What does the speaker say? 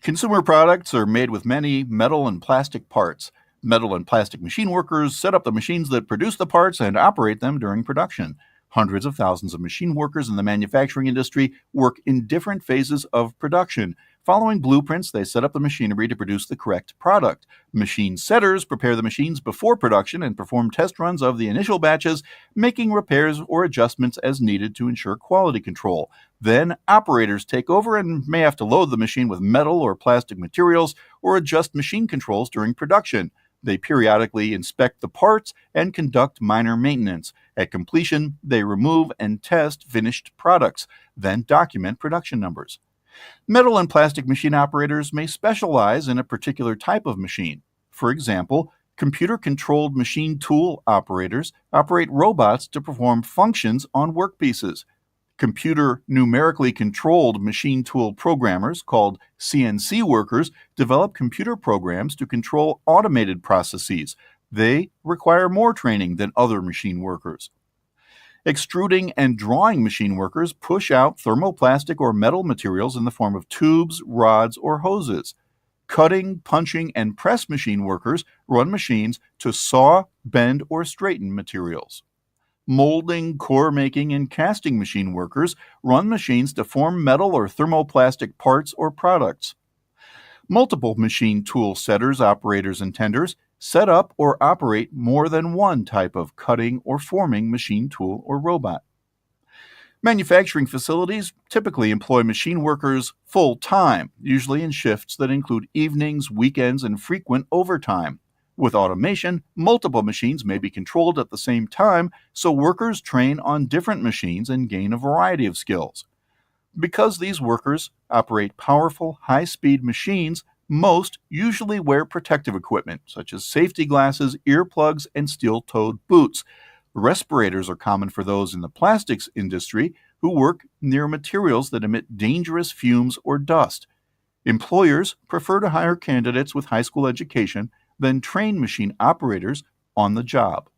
Consumer products are made with many metal and plastic parts. Metal and plastic machine workers set up the machines that produce the parts and operate them during production. Hundreds of thousands of machine workers in the manufacturing industry work in different phases of production. Following blueprints, they set up the machinery to produce the correct product. Machine setters prepare the machines before production and perform test runs of the initial batches, making repairs or adjustments as needed to ensure quality control. Then, operators take over and may have to load the machine with metal or plastic materials or adjust machine controls during production. They periodically inspect the parts and conduct minor maintenance. At completion, they remove and test finished products, then document production numbers. Metal and plastic machine operators may specialize in a particular type of machine. For example, computer-controlled machine tool operators operate robots to perform functions on workpieces. Computer numerically controlled machine tool programmers, called CNC workers, develop computer programs to control automated processes. They require more training than other machine workers. Extruding and drawing machine workers push out thermoplastic or metal materials in the form of tubes, rods, or hoses. Cutting, punching, and press machine workers run machines to saw, bend, or straighten materials. Molding, core making, and casting machine workers run machines to form metal or thermoplastic parts or products. Multiple machine tool setters, operators, and tenders set up or operate more than one type of cutting or forming machine tool or robot. Manufacturing facilities typically employ machine workers full-time, usually in shifts that include evenings, weekends, and frequent overtime. With automation, multiple machines may be controlled at the same time, so workers train on different machines and gain a variety of skills. Because these workers operate powerful, high-speed machines, most usually wear protective equipment, such as safety glasses, earplugs, and steel-toed boots. Respirators are common for those in the plastics industry who work near materials that emit dangerous fumes or dust. Employers prefer to hire candidates with high school education then train machine operators on the job.